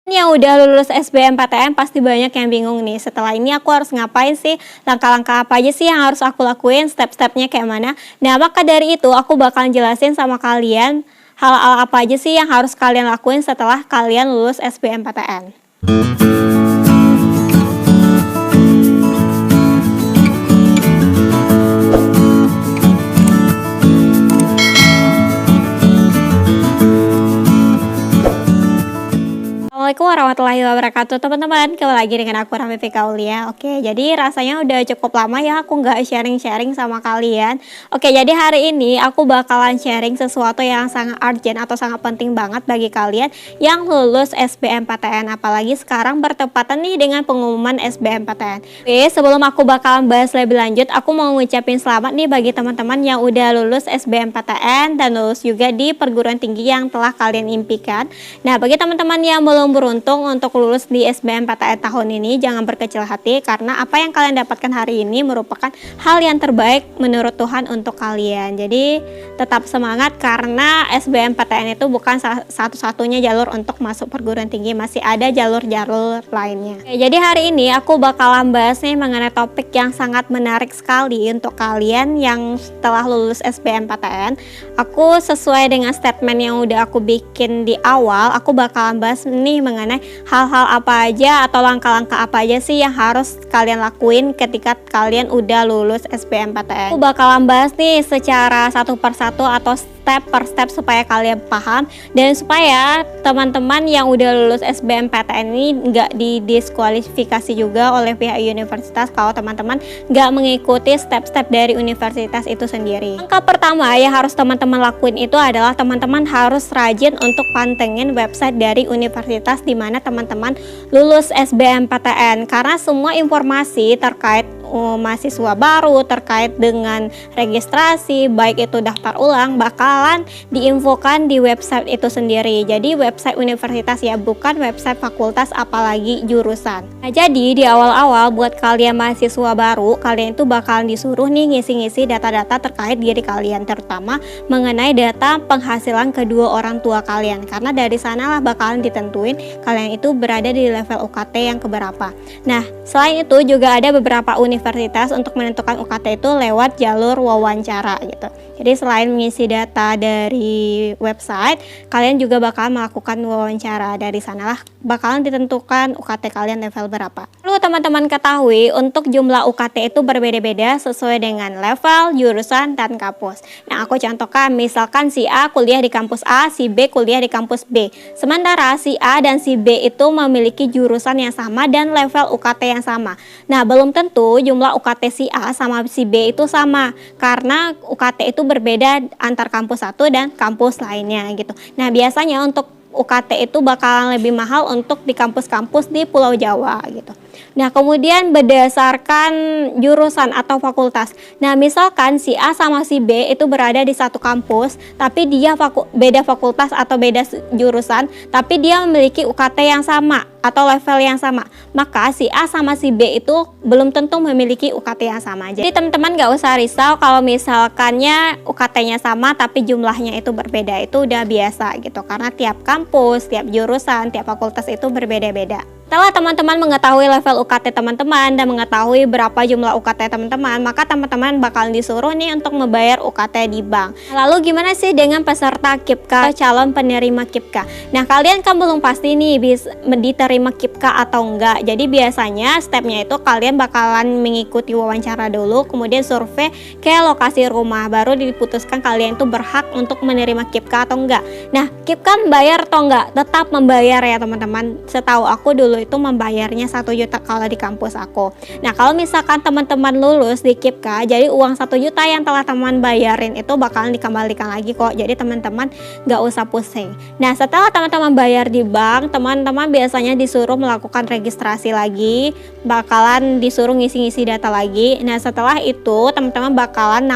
Yang udah lulus SBMPTN pasti banyak yang bingung nih, setelah ini aku harus ngapain sih, langkah-langkah apa aja sih yang harus aku lakuin, step-stepnya kayak mana. Nah, maka dari itu aku bakalan jelasin sama kalian hal-hal apa aja sih yang harus kalian lakuin setelah kalian lulus SBMPTN. Assalamualaikum warahmatullahi wabarakatuh teman-teman, kembali lagi dengan aku Rahmi Fika Aulia. Oke, jadi rasanya udah cukup lama ya aku nggak sharing-sharing sama kalian. Oke, jadi hari ini aku bakalan sharing sesuatu yang sangat urgent atau sangat penting banget bagi kalian yang lulus SBMPTN, apalagi sekarang bertepatan nih dengan pengumuman SBMPTN. Oke, sebelum aku bakalan bahas lebih lanjut, aku mau ngucapin selamat nih bagi teman-teman yang udah lulus SBMPTN dan lulus juga di perguruan tinggi yang telah kalian impikan. Nah, bagi teman-teman yang belum beruntung untuk lulus di SBMPTN tahun ini, jangan berkecil hati karena apa yang kalian dapatkan hari ini merupakan hal yang terbaik menurut Tuhan untuk kalian. Jadi tetap semangat karena SBMPTN itu bukan satu-satunya jalur untuk masuk perguruan tinggi, masih ada jalur-jalur lainnya. Oke, jadi hari ini aku bakalan bahas nih mengenai topik yang sangat menarik sekali untuk kalian yang setelah lulus SBMPTN. Aku sesuai dengan statement yang udah aku bikin di awal, aku bakalan bahas nih mengenai hal-hal apa aja atau langkah-langkah apa aja sih yang harus kalian lakuin ketika kalian udah lulus SBMPTN. Aku bakalan bahas nih secara satu persatu atau step per step supaya kalian paham dan supaya teman-teman yang udah lulus SBMPTN ini nggak didiskualifikasi juga oleh pihak universitas kalau teman-teman nggak mengikuti step-step dari universitas itu sendiri. Langkah pertama yang harus teman-teman lakuin itu adalah teman-teman harus rajin untuk pantengin website dari universitas di mana teman-teman lulus SBMPTN, karena semua informasi terkait mahasiswa baru, terkait dengan registrasi, baik itu daftar ulang, bakalan diinfokan di website itu sendiri. Jadi website universitas ya, bukan website fakultas apalagi jurusan. Nah, jadi di awal-awal buat kalian mahasiswa baru, kalian itu bakalan disuruh nih ngisi-ngisi data-data terkait diri kalian, terutama mengenai data penghasilan kedua orang tua kalian, karena dari sanalah bakalan ditentuin kalian itu berada di level UKT yang keberapa. Nah, selain itu juga ada beberapa universitas untuk menentukan UKT itu lewat jalur wawancara gitu. Jadi selain mengisi data dari website, kalian juga bakal melakukan wawancara. Dari sanalah bakalan ditentukan UKT kalian level berapa. Perlu teman-teman ketahui untuk jumlah UKT itu berbeda-beda sesuai dengan level, jurusan, dan kampus. Nah, aku contohkan misalkan si A kuliah di kampus A, si B kuliah di kampus B. Sementara si A dan si B itu memiliki jurusan yang sama dan level UKT yang sama. Nah, belum tentu jumlah UKT si A sama si B itu sama karena UKT itu berbeda antar kampus satu dan kampus lainnya gitu. Nah, biasanya untuk UKT itu bakalan lebih mahal untuk di kampus-kampus di Pulau Jawa gitu. Nah, kemudian berdasarkan jurusan atau fakultas. Nah, misalkan si A sama si B itu berada di satu kampus, tapi dia beda fakultas atau beda jurusan, tapi dia memiliki UKT yang sama atau level yang sama. Maka si A sama si B itu belum tentu memiliki UKT yang sama. Jadi teman-teman gak usah risau kalau misalkannya UKT-nya sama tapi jumlahnya itu berbeda. Itu udah biasa gitu, karena tiap kampus, tiap jurusan, tiap fakultas itu berbeda-beda. Setelah teman-teman mengetahui level UKT teman-teman dan mengetahui berapa jumlah UKT teman-teman, maka teman-teman bakalan disuruh nih untuk membayar UKT di bank. Lalu gimana sih dengan peserta KIPKA, calon penerima KIPKA? Nah, kalian kan belum pasti nih bisa diterima KIPKA atau enggak. Jadi biasanya stepnya itu kalian bakalan mengikuti wawancara dulu, kemudian survei ke lokasi rumah, baru diputuskan kalian itu berhak untuk menerima KIPKA atau enggak. Nah, KIPKA membayar atau enggak? Tetap membayar ya teman-teman. Setahu aku dulu itu membayarnya 1 juta kalau di kampus aku. Nah, kalau misalkan teman-teman lulus di KIPKA, jadi uang 1 juta yang telah teman bayarin itu bakalan dikembalikan lagi kok. Jadi teman-teman gak usah pusing. Nah, setelah teman-teman bayar di bank, teman-teman biasanya disuruh melakukan registrasi lagi, bakalan disuruh ngisi-ngisi data lagi. Nah, setelah itu teman-teman bakalan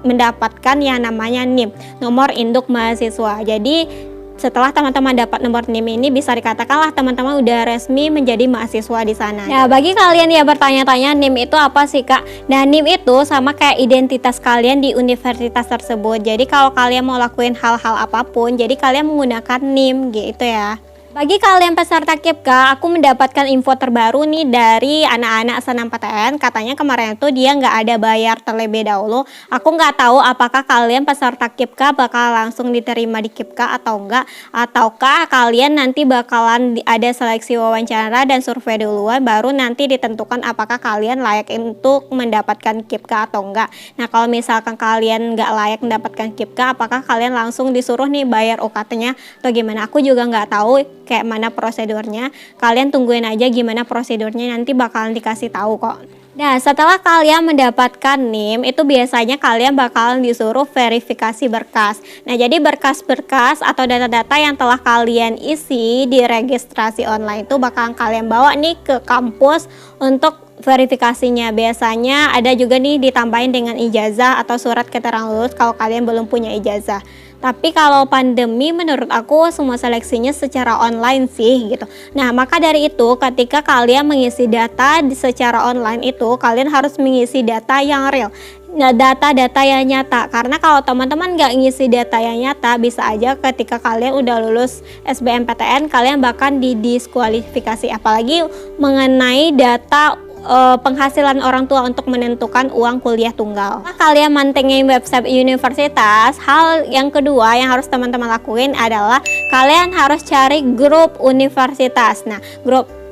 mendapatkan yang namanya NIM, nomor induk mahasiswa. Jadi setelah teman-teman dapat nomor NIM ini, bisa dikatakanlah teman-teman udah resmi menjadi mahasiswa di sana. Nah, bagi kalian yang bertanya-tanya NIM itu apa sih Kak? Nah, NIM itu sama kayak identitas kalian di universitas tersebut. Jadi kalau kalian mau lakuin hal-hal apapun, jadi kalian menggunakan NIM gitu ya. Bagi kalian peserta KIPKA, aku mendapatkan info terbaru nih dari anak-anak SNMPTN. Katanya kemarin itu dia nggak ada bayar terlebih dahulu. Aku nggak tahu apakah kalian peserta KIPKA bakal langsung diterima di KIPKA atau enggak. Ataukah kalian nanti bakalan ada seleksi wawancara dan survei duluan, baru nanti ditentukan apakah kalian layak untuk mendapatkan KIPKA atau enggak. Nah, kalau misalkan kalian nggak layak mendapatkan KIPKA, apakah kalian langsung disuruh nih bayar UKT-nya atau gimana? Aku juga nggak tahu kayak mana prosedurnya. Kalian tungguin aja gimana prosedurnya, nanti bakalan dikasih tahu kok. Nah, setelah kalian mendapatkan NIM, itu biasanya kalian bakalan disuruh verifikasi berkas. Nah, jadi berkas-berkas atau data-data yang telah kalian isi di registrasi online itu bakalan kalian bawa nih ke kampus untuk verifikasinya. Biasanya ada juga nih ditambahin dengan ijazah atau surat keterangan lulus kalau kalian belum punya ijazah. Tapi kalau pandemi menurut aku semua seleksinya secara online sih gitu. Nah, maka dari itu ketika kalian mengisi data secara online itu kalian harus mengisi data yang real. Nah, data-data yang nyata, karena kalau teman-teman nggak ngisi data yang nyata, bisa aja ketika kalian udah lulus SBMPTN kalian bahkan didiskualifikasi, apalagi mengenai data penghasilan orang tua untuk menentukan uang kuliah tunggal. Nah, kalian mantengin website universitas. Hal yang kedua yang harus teman-teman lakuin adalah kalian harus cari grup universitas. Nah,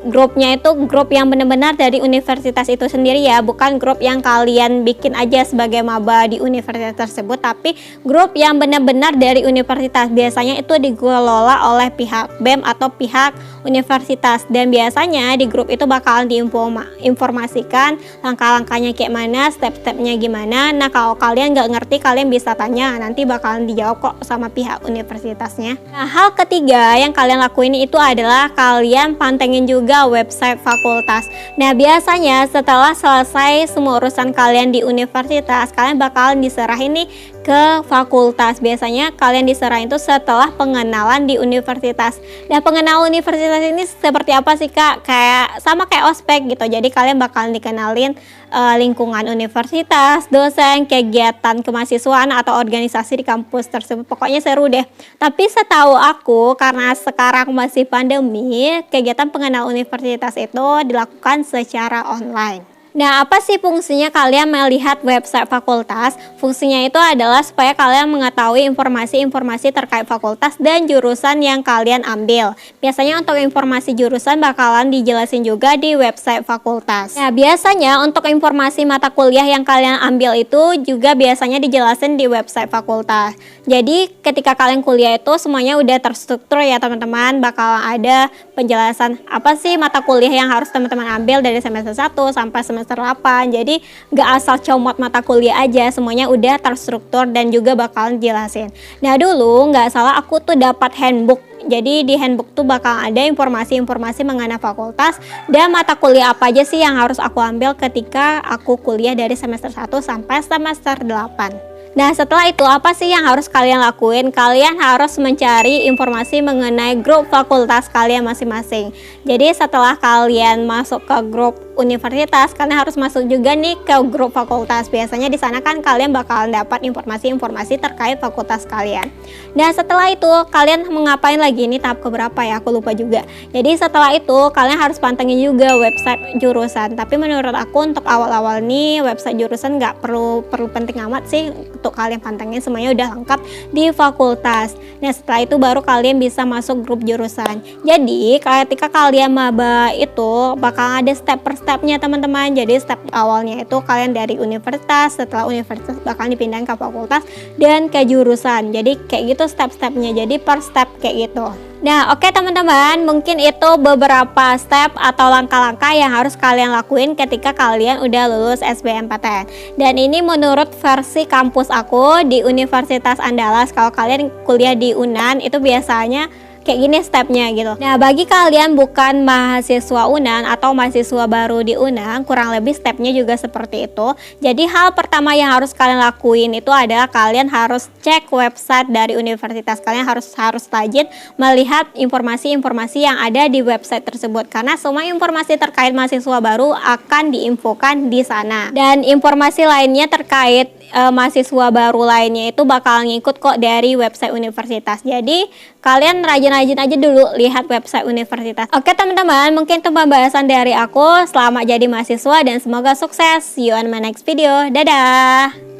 grupnya itu grup yang benar-benar dari universitas itu sendiri ya, bukan grup yang kalian bikin aja sebagai maba di universitas tersebut, tapi grup yang benar-benar dari universitas. Biasanya itu dikelola oleh pihak BEM atau pihak universitas, dan biasanya di grup itu bakalan diinformasikan langkah-langkahnya kayak mana, step-stepnya gimana. Nah, kalau kalian nggak ngerti kalian bisa tanya, nanti bakalan dijawab kok sama pihak universitasnya. Nah, hal ketiga yang kalian lakuin itu adalah kalian pantengin juga website fakultas. Nah, biasanya setelah selesai semua urusan kalian di universitas, kalian bakalan diserahin nih ke fakultas. Biasanya kalian diserahin itu setelah pengenalan di universitas. Nah, pengenalan universitas ini seperti apa sih Kak? Kayak sama kayak ospek gitu. Jadi kalian bakalan dikenalin lingkungan universitas, dosen, kegiatan kemahasiswaan atau organisasi di kampus tersebut. Pokoknya seru deh. Tapi setahu aku, karena sekarang masih pandemi, kegiatan pengenalan universitas itu dilakukan secara online. Nah, apa sih fungsinya kalian melihat website fakultas? Fungsinya itu adalah supaya kalian mengetahui informasi-informasi terkait fakultas dan jurusan yang kalian ambil. Biasanya untuk informasi jurusan bakalan dijelasin juga di website fakultas. Nah, biasanya untuk informasi mata kuliah yang kalian ambil itu juga biasanya dijelasin di website fakultas. Jadi, ketika kalian kuliah itu semuanya udah terstruktur ya teman-teman. Bakalan ada penjelasan apa sih mata kuliah yang harus teman-teman ambil dari semester 1 sampai semester 8. Jadi gak asal comot mata kuliah aja, semuanya udah terstruktur dan juga bakalan jelasin. Nah, dulu gak salah aku tuh dapat handbook. Jadi di handbook tuh bakal ada informasi-informasi mengenai fakultas dan mata kuliah apa aja sih yang harus aku ambil ketika aku kuliah dari semester 1 sampai semester 8. Nah, setelah itu apa sih yang harus kalian lakuin? Kalian harus mencari informasi mengenai grup fakultas kalian masing-masing. Jadi setelah kalian masuk ke grup universitas, kalian harus masuk juga nih ke grup fakultas. Biasanya di sana kan kalian bakalan dapat informasi-informasi terkait fakultas kalian. Dan setelah itu kalian mengapain lagi? Ini tahap keberapa ya? Aku lupa juga. Jadi setelah itu kalian harus pantengin juga website jurusan. Tapi menurut aku untuk awal-awal nih website jurusan nggak perlu penting amat sih untuk kalian pantengin, semuanya udah lengkap di fakultas. Nah, setelah itu baru kalian bisa masuk grup jurusan. Jadi ketika kalian maba itu bakal ada step per stepnya teman-teman. Jadi step awalnya itu kalian dari universitas, setelah universitas bakal dipindahin ke fakultas dan ke jurusan. Jadi kayak gitu step-stepnya, jadi per step kayak gitu. Nah, oke teman-teman, mungkin itu beberapa step atau langkah-langkah yang harus kalian lakuin ketika kalian udah lulus SBMPTN. Dan ini menurut versi kampus aku di Universitas Andalas. Kalau kalian kuliah di UNAN itu biasanya kayak gini stepnya gitu. Nah, bagi kalian bukan mahasiswa UNAN atau mahasiswa baru di UNAN, kurang lebih stepnya juga seperti itu. Jadi hal pertama yang harus kalian lakuin itu adalah kalian harus cek website dari universitas. Kalian harus rajin melihat informasi-informasi yang ada di website tersebut, karena semua informasi terkait mahasiswa baru akan diinfokan di sana. Dan informasi lainnya terkait mahasiswa baru lainnya itu bakal ngikut kok dari website universitas. Jadi kalian rajin-rajin aja dulu lihat website universitas. Oke teman-teman, mungkin itu pembahasan dari aku. Selamat jadi mahasiswa dan semoga sukses. See you on my next video. Dadah.